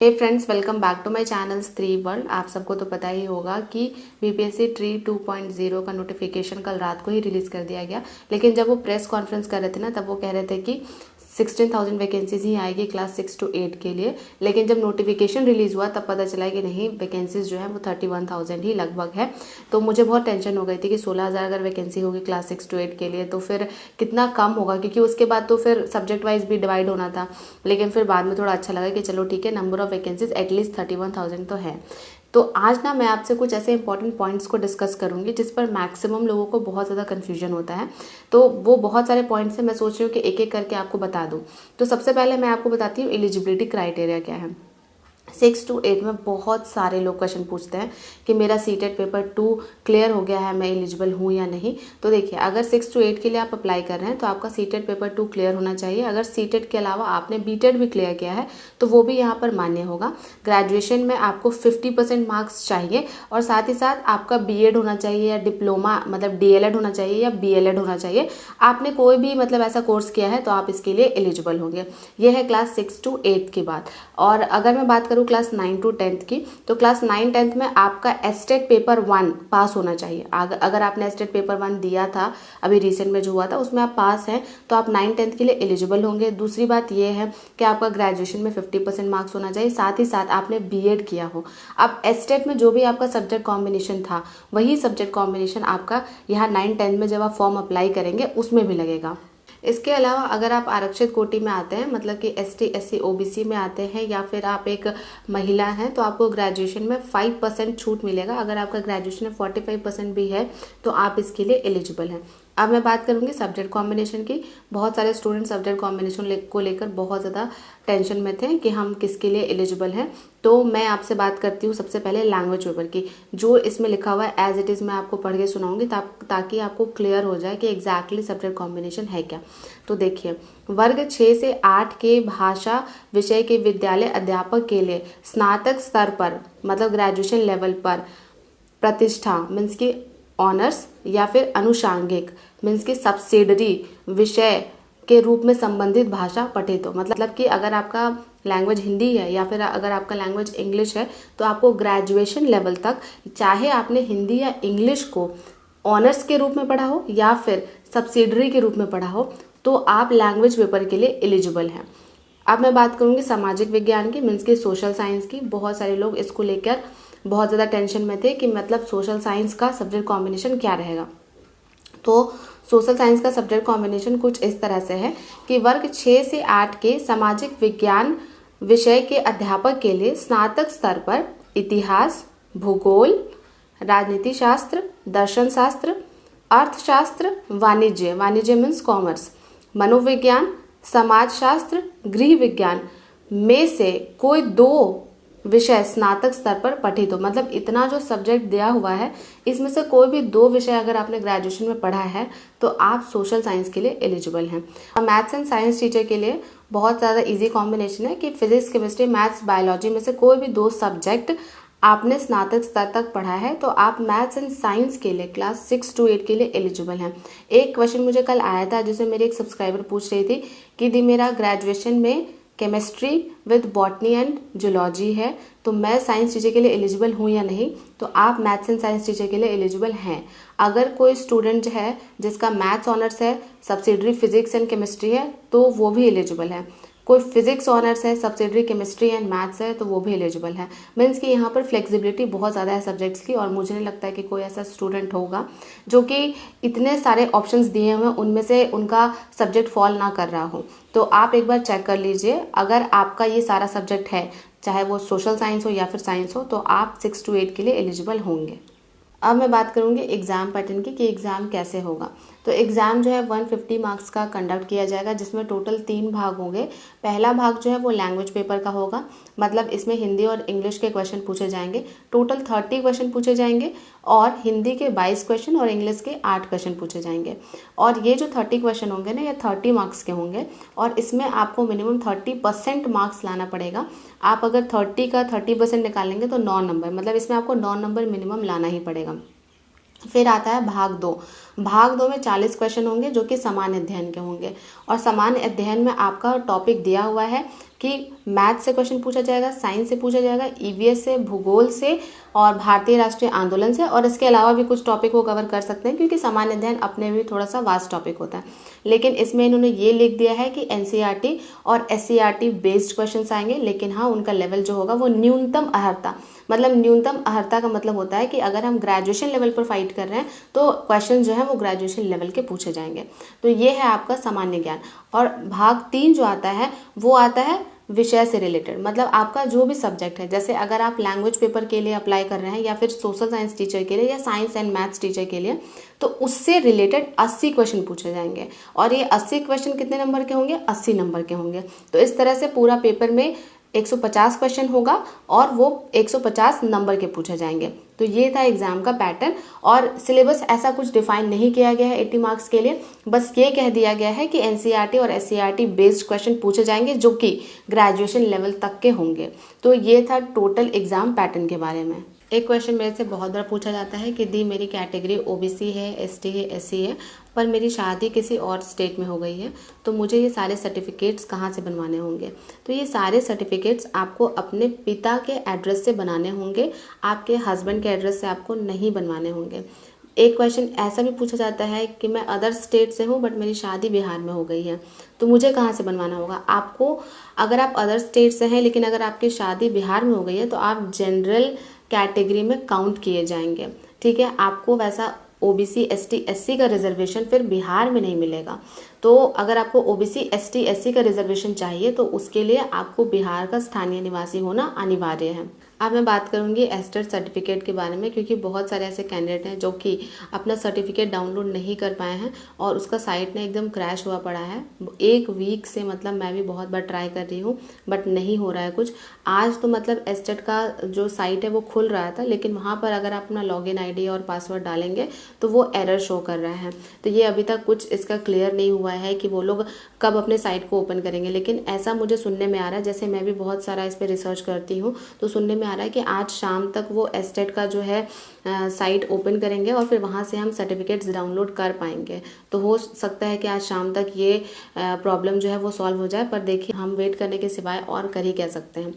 Hey friends, welcome back to my channel Stree world. आप सबको तो पता ही होगा कि बीपीएससी ट्री 2.0 का नोटिफिकेशन कल रात को ही रिलीज़ कर दिया गया। लेकिन जब वो प्रेस कॉन्फ्रेंस कर रहे थे ना, तब वो कह रहे थे कि 16,000 वैकेंसीज ही आएगी क्लास 6 to 8 के लिए। लेकिन जब नोटिफिकेशन रिलीज़ हुआ तब पता चला कि नहीं, वैकेंसीज जो है वो 31,000 ही लगभग है। तो मुझे बहुत टेंशन हो गई थी कि 16,000 अगर वैकेंसी होगी क्लास 6 to 8 के लिए तो फिर कितना कम होगा, क्योंकि उसके बाद तो फिर सब्जेक्ट वाइज भी डिवाइड होना था। लेकिन फिर बाद में थोड़ा अच्छा लगा कि चलो ठीक है, नंबर ऑफ वैकेंसीज एटलीस्ट 31,000 तो है। तो आज ना मैं आपसे कुछ ऐसे इंपॉर्टेंट पॉइंट्स को डिस्कस करूंगी जिस पर मैक्सिमम लोगों को बहुत ज़्यादा कन्फ्यूजन होता है। तो वो बहुत सारे पॉइंट्स हैं, मैं सोच रही हूँ कि एक एक करके आपको बता दूँ। तो सबसे पहले मैं आपको बताती हूँ एलिजिबिलिटी क्राइटेरिया क्या है। 6 to 8 में बहुत सारे लोग क्वेश्चन पूछते हैं कि मेरा सीटेट पेपर 2 क्लियर हो गया है, मैं एलिजिबल हूँ या नहीं। तो देखिए, अगर 6 to 8 के लिए आप अप्लाई कर रहे हैं तो आपका सीटेट पेपर 2 क्लियर होना चाहिए। अगर सीटेट के अलावा आपने बीटेड भी क्लियर किया है तो वो भी यहाँ पर मान्य होगा। ग्रेजुएशन में आपको 50% मार्क्स चाहिए और साथ ही साथ आपका बीएड होना चाहिए या डिप्लोमा मतलब डीएलएड होना चाहिए या बीएलएड होना चाहिए। आपने कोई भी मतलब ऐसा कोर्स किया है तो आप इसके लिए एलिजिबल होंगे। ये है क्लास 6 to 8 की बात। और अगर मैं बात करूँ क्लास 9 to 10 की, तो क्लास 9-10 में आपका एस्टेट पेपर 1 पास होना चाहिए। अगर आपने एस्टेट पेपर 1 दिया था अभी रिसेंट में जो हुआ था उसमें आप पास हैं तो आप 9-10 के लिए एलिजिबल होंगे। दूसरी बात यह है कि आपका ग्रेजुएशन में 50% मार्क्स होना चाहिए, साथ ही साथ आपने बीएड किया हो। अब एस्टेट में जो भी आपका सब्जेक्ट कॉम्बिनेशन था वही सब्जेक्ट कॉम्बिनेशन आपका यहाँ 9-10 में जब आप फॉर्म अप्लाई करेंगे उसमें भी लगेगा। इसके अलावा अगर आप आरक्षित कोटि में आते हैं, मतलब कि एसटी, एससी, ओबीसी में आते हैं या फिर आप एक महिला हैं, तो आपको ग्रेजुएशन में 5% छूट मिलेगा। अगर आपका ग्रेजुएशन में 45% भी है तो आप इसके लिए एलिजिबल हैं। अब मैं बात करूंगी सब्जेक्ट कॉम्बिनेशन की। बहुत सारे स्टूडेंट सब्जेक्ट कॉम्बिनेशन को लेकर बहुत ज़्यादा टेंशन में थे कि हम किसके लिए एलिजिबल हैं। तो मैं आपसे बात करती हूँ सबसे पहले लैंग्वेज पेपर की। जो इसमें लिखा हुआ है एज इट इज़ मैं आपको पढ़ के सुनाऊंगी ताकि आपको क्लियर हो जाए कि एग्जैक्टली सब्जेक्ट कॉम्बिनेशन है क्या। तो देखिए, वर्ग 6 से 8 के भाषा विषय के विद्यालय अध्यापक के लिए स्नातक स्तर पर मतलब ग्रेजुएशन लेवल पर प्रतिष्ठा मीन्स की ऑनर्स या फिर अनुषांगिक मीन्स की सब्सिडरी विषय के रूप में संबंधित भाषा पठित हो। मतलब कि अगर आपका लैंग्वेज हिंदी है या फिर अगर आपका लैंग्वेज इंग्लिश है तो आपको ग्रेजुएशन लेवल तक, चाहे आपने हिंदी या इंग्लिश को ऑनर्स के रूप में पढ़ा हो या फिर सब्सिडरी के रूप में पढ़ा हो, तो आप लैंग्वेज पेपर के लिए एलिजिबल हैं। अब मैं बात करूंगी सामाजिक विज्ञान की मीन्स की सोशल साइंस की। बहुत सारे लोग इसको लेकर बहुत ज़्यादा टेंशन में थे कि मतलब सोशल साइंस का सब्जेक्ट कॉम्बिनेशन क्या रहेगा। तो सोशल साइंस का सब्जेक्ट कॉम्बिनेशन कुछ इस तरह से है कि वर्ग 6 से 8 के सामाजिक विज्ञान विषय के अध्यापक के लिए स्नातक स्तर पर इतिहास, भूगोल, राजनीति शास्त्र, दर्शन शास्त्र, अर्थशास्त्र, वाणिज्य मीन्स कॉमर्स, मनोविज्ञान, समाजशास्त्र, गृह विज्ञान में से कोई 2 विषय स्नातक स्तर पर पठित हो। मतलब इतना जो सब्जेक्ट दिया हुआ है इसमें से कोई भी 2 विषय अगर आपने ग्रेजुएशन में पढ़ा है तो आप सोशल साइंस के लिए एलिजिबल हैं। मैथ्स एंड साइंस टीचर के लिए बहुत ज़्यादा इजी कॉम्बिनेशन है कि फिजिक्स, केमिस्ट्री, मैथ्स, बायोलॉजी में से कोई भी 2 सब्जेक्ट आपने स्नातक स्तर तक पढ़ा है तो आप मैथ्स एंड साइंस के लिए क्लास 6 to 8 के लिए एलिजिबल हैं। एक क्वेश्चन मुझे कल आया था जिसमें मेरी एक सब्सक्राइबर पूछ रही थी कि दी मेरा ग्रेजुएशन में chemistry with botany and zoology है तो मैं साइंस टीचर के लिए एलिजिबल हूँ या नहीं। तो आप मैथ्स एंड साइंस टीचर के लिए एलिजिबल हैं। अगर कोई स्टूडेंट है जिसका मैथ्स ऑनर्स है, सब्सिडरी फिजिक्स एंड केमिस्ट्री है तो वो भी एलिजिबल है। कोई फिजिक्स ऑनर्स है, सब्सिडरी केमिस्ट्री एंड मैथ्स है तो वो भी एलिजिबल है। मीन्स कि यहाँ पर फ्लेक्सिबिलिटी बहुत ज़्यादा है सब्जेक्ट्स की, और मुझे नहीं लगता है कि कोई ऐसा स्टूडेंट होगा जो कि इतने सारे ऑप्शंस दिए हुए उनमें से उनका सब्जेक्ट फॉल ना कर रहा हो। तो आप एक बार चेक कर लीजिए, अगर आपका ये सारा सब्जेक्ट है, चाहे वो सोशल साइंस हो या फिर साइंस हो, तो आप 6 to 8 के लिए एलिजिबल होंगे। अब मैं बात करूंगी एग्ज़ाम पैटर्न की कि एग्ज़ाम कैसे होगा। तो एग्ज़ाम जो है 150 मार्क्स का कंडक्ट किया जाएगा जिसमें टोटल 3 भाग होंगे। पहला भाग जो है वो लैंग्वेज पेपर का होगा, मतलब इसमें हिंदी और इंग्लिश के क्वेश्चन पूछे जाएंगे। टोटल 30 क्वेश्चन पूछे जाएंगे और हिंदी के 22 क्वेश्चन और इंग्लिश के 8 क्वेश्चन पूछे जाएंगे। और ये जो 30 क्वेश्चन होंगे ना, ये 30 मार्क्स के होंगे और इसमें आपको मिनिमम 30% मार्क्स लाना पड़ेगा। आप अगर 30 का 30% निकालेंगे तो 9 नंबर, मतलब इसमें आपको 9 नंबर मिनिमम लाना ही पड़ेगा। फिर आता है भाग 2। भाग 2 में 40 क्वेश्चन होंगे जो कि सामान्य अध्ययन के होंगे, और सामान्य अध्ययन में आपका टॉपिक दिया हुआ है कि मैथ से क्वेश्चन पूछा जाएगा, साइंस से पूछा जाएगा, ईवीएस से, भूगोल से और भारतीय राष्ट्रीय आंदोलन से, और इसके अलावा भी कुछ टॉपिक वो कवर कर सकते हैं क्योंकि सामान्य अध्ययन अपने भी थोड़ा सा वास्ट टॉपिक होता है। लेकिन इसमें इन्होंने ये लिख दिया है कि एनसीईआरटी और एससीईआरटी बेस्ड क्वेश्चन आएंगे, लेकिन हाँ उनका लेवल जो होगा वो न्यूनतम अर्हता, मतलब न्यूनतम अर्हता का मतलब होता है कि अगर हम ग्रेजुएशन लेवल पर फाइट कर रहे हैं तो क्वेश्चन जो है वो ग्रेजुएशन लेवल के पूछे जाएंगे। तो ये है आपका सामान्य ज्ञान। और भाग 3 जो आता है वो आता है विषय से रिलेटेड, मतलब आपका जो भी सब्जेक्ट है, जैसे अगर आप लैंग्वेज पेपर के लिए अप्लाई कर रहे हैं या फिर सोशल साइंस टीचर के लिए या साइंस एंड मैथ्स टीचर के लिए, तो उससे रिलेटेड 80 क्वेश्चन पूछे जाएंगे। और ये 80 क्वेश्चन कितने नंबर के होंगे? 80 नंबर के होंगे। तो इस तरह से पूरा पेपर में 150 क्वेश्चन होगा और वो 150 नंबर के पूछे जाएंगे। तो ये था एग्जाम का पैटर्न। और सिलेबस ऐसा कुछ डिफाइन नहीं किया गया है 80 मार्क्स के लिए, बस ये कह दिया गया है कि एनसीईआरटी और एससीईआरटी बेस्ड क्वेश्चन पूछे जाएंगे जो कि ग्रेजुएशन लेवल तक के होंगे। तो ये था टोटल एग्जाम पैटर्न के बारे में। एक क्वेश्चन मेरे से बहुत बार पूछा जाता है कि दी मेरी कैटेगरी ओबीसी है, एसटी है, एससी है, पर मेरी शादी किसी और स्टेट में हो गई है, तो मुझे ये सारे सर्टिफिकेट्स कहाँ से बनवाने होंगे? तो ये सारे सर्टिफिकेट्स आपको अपने पिता के एड्रेस से बनाने होंगे, आपके हस्बैंड के एड्रेस से आपको नहीं बनवाने होंगे। एक क्वेश्चन ऐसा भी पूछा जाता है कि मैं अदर स्टेट से हूँ बट मेरी शादी बिहार में हो गई है, तो मुझे कहाँ से बनवाना होगा? आपको, अगर आप अदर स्टेट से हैं लेकिन अगर आपकी शादी बिहार में हो गई है तो आप जनरल कैटेगरी में काउंट किए जाएंगे, ठीक है। आपको वैसा ओबीसी, एसटी, एससी का रिजर्वेशन फिर बिहार में नहीं मिलेगा। तो अगर आपको ओबीसी, एसटी, एससी का रिजर्वेशन चाहिए तो उसके लिए आपको बिहार का स्थानीय निवासी होना अनिवार्य है। अब मैं बात करूंगी एस्टेट सर्टिफिकेट के बारे में, क्योंकि बहुत सारे ऐसे कैंडिडेट हैं जो कि अपना सर्टिफिकेट डाउनलोड नहीं कर पाए हैं और उसका साइट ने एकदम क्रैश हुआ पड़ा है। 1 वीक से मतलब मैं भी बहुत बार ट्राई कर रही हूँ बट नहीं हो रहा है कुछ। आज तो मतलब एस्टेट का जो साइट है वो खुल रहा था, लेकिन वहाँ पर अगर आप अपना लॉगिन आईडी और पासवर्ड डालेंगे तो वो एरर शो कर रहा है। तो ये अभी तक कुछ इसका क्लियर नहीं हुआ है कि वो लोग कब अपने साइट को ओपन करेंगे, लेकिन ऐसा मुझे सुनने में आ रहा है, जैसे मैं भी बहुत सारा इस पर रिसर्च करती हूँ तो सुनने में आ रहा है कि आज शाम तक वो एस्टेट का जो है साइट ओपन करेंगे और फिर वहाँ से हम सर्टिफिकेट्स डाउनलोड कर पाएंगे। तो हो सकता है कि आज शाम तक ये प्रॉब्लम जो है वो सॉल्व हो जाए, पर देखिए हम वेट करने के सिवाय और कर ही कह सकते हैं।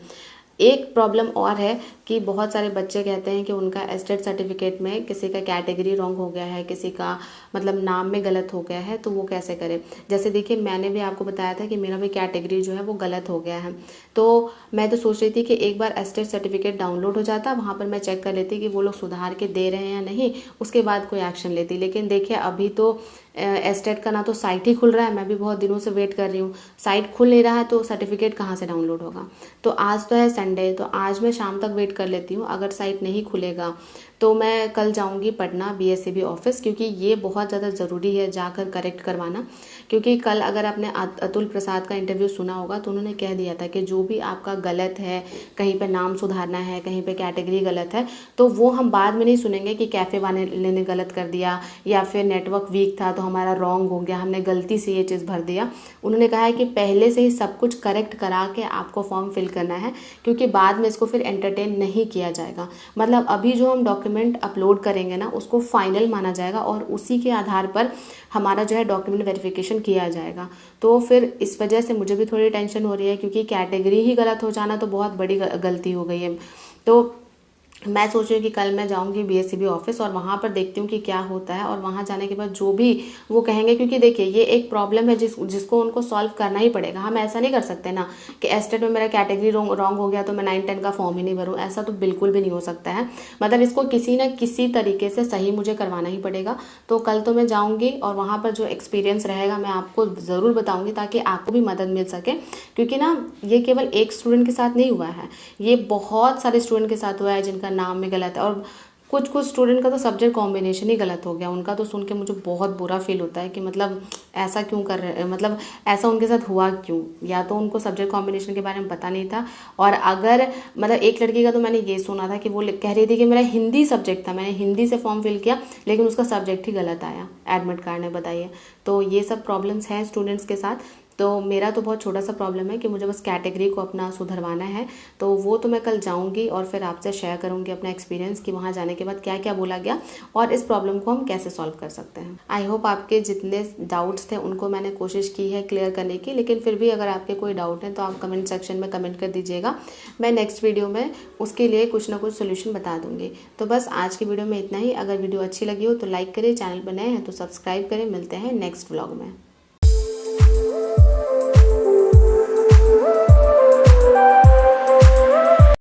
एक प्रॉब्लम और है कि बहुत सारे बच्चे कहते हैं कि उनका एस्टेट सर्टिफिकेट में किसी का कैटेगरी रॉन्ग हो गया है, किसी का मतलब नाम में गलत हो गया है, तो वो कैसे करें। जैसे देखिए मैंने भी आपको बताया था कि मेरा भी कैटेगरी जो है वो गलत हो गया है, तो मैं तो सोच रही थी कि एक बार एस्टेट सर्टिफिकेट डाउनलोड हो जाता, वहाँ पर मैं चेक कर लेती कि वो लोग सुधार के दे रहे हैं या नहीं, उसके बाद कोई एक्शन लेती। लेकिन देखिए अभी तो एस्टेट का ना तो साइट ही खुल रहा है, मैं भी बहुत दिनों से वेट कर रही हूँ, साइट खुल नहीं रहा है तो सर्टिफिकेट कहाँ से डाउनलोड होगा। तो आज तो है संडे, तो आज मैं शाम तक वेट कर लेती हूँ। अगर साइट नहीं खुलेगा तो मैं कल जाऊँगी पटना बीएससीबी ऑफिस, क्योंकि ये बहुत ज़्यादा ज़रूरी है जाकर करेक्ट करवाना। क्योंकि कल अगर आपने अतुल प्रसाद का इंटरव्यू सुना होगा तो उन्होंने कह दिया था कि जो भी आपका गलत है, कहीं पे नाम सुधारना है, कहीं पे कैटेगरी गलत है, तो वो हम बाद में नहीं सुनेंगे कि कैफ़े वाले ने गलत कर दिया या फिर नेटवर्क वीक था तो हमारा रॉन्ग हो गया, हमने गलती से ये चीज़ भर दिया। उन्होंने कहा है कि पहले से ही सब कुछ करेक्ट करा के आपको फॉर्म फिल करना है, क्योंकि बाद में इसको फिर एंटरटेन नहीं किया जाएगा। मतलब अभी जो हम डॉक्यूमेंट अपलोड करेंगे ना उसको फाइनल माना जाएगा और उसी के आधार पर हमारा जो है डॉक्यूमेंट वेरिफिकेशन किया जाएगा। तो फिर इस वजह से मुझे भी थोड़ी टेंशन हो रही है, क्योंकि कैटेगरी ही गलत हो जाना तो बहुत बड़ी गलती हो गई है। तो मैं सोच रही हूँ कि कल मैं जाऊँगी बीएससीबी ऑफिस और वहाँ पर देखती हूँ कि क्या होता है, और वहाँ जाने के बाद जो भी वो कहेंगे, क्योंकि देखिए ये एक प्रॉब्लम है जिसको उनको सॉल्व करना ही पड़ेगा। हम ऐसा नहीं कर सकते ना कि एस्टेट में मेरा कैटेगरी रॉन्ग हो गया तो मैं 9-10 का फॉर्म ही नहीं भरूँ, ऐसा तो बिल्कुल भी नहीं हो सकता है। मतलब इसको किसी न किसी तरीके से सही मुझे करवाना ही पड़ेगा। तो कल तो मैं जाऊँगी और वहाँ पर जो एक्सपीरियंस रहेगा मैं आपको ज़रूर बताऊँगी ताकि आपको भी मदद मिल सके, क्योंकि ना ये केवल एक स्टूडेंट के साथ नहीं हुआ है, ये बहुत सारे स्टूडेंट के साथ हुआ है जिनका नाम में गलत है, और कुछ स्टूडेंट का तो सब्जेक्ट कॉम्बिनेशन ही गलत हो गया। उनका तो सुन के मुझे बहुत बुरा फील होता है कि मतलब ऐसा क्यों कर रहे हैं, मतलब ऐसा उनके साथ हुआ क्यों, या तो उनको सब्जेक्ट कॉम्बिनेशन के बारे में पता नहीं था, और अगर मतलब एक लड़की का तो मैंने ये सुना था कि वो कह रही थी कि मेरा हिंदी सब्जेक्ट था, मैंने हिंदी से फॉर्म फिल किया लेकिन उसका सब्जेक्ट ही गलत आया एडमिट कार्ड में, बताइए। तो ये सब प्रॉब्लम्स हैं स्टूडेंट्स के साथ। तो मेरा तो बहुत छोटा सा प्रॉब्लम है कि मुझे बस कैटेगरी को अपना सुधरवाना है। तो वो तो मैं कल जाऊँगी और फिर आपसे शेयर करूँगी अपना एक्सपीरियंस कि वहाँ जाने के बाद क्या क्या बोला गया और इस प्रॉब्लम को हम कैसे सॉल्व कर सकते हैं। आई होप आपके जितने डाउट्स थे उनको मैंने कोशिश की है क्लियर करने की, लेकिन फिर भी अगर आपके कोई डाउट है तो आप कमेंट सेक्शन में कमेंट कर दीजिएगा। मैं नेक्स्ट वीडियो में उसके लिए कुछ ना कुछ सोल्यूशन बता दूंगी। तो बस आज की वीडियो में इतना ही। अगर वीडियो अच्छी लगी हो तो लाइक करें, चैनल पर नए हैं तो सब्सक्राइब करें। मिलते हैं नेक्स्ट व्लॉग में।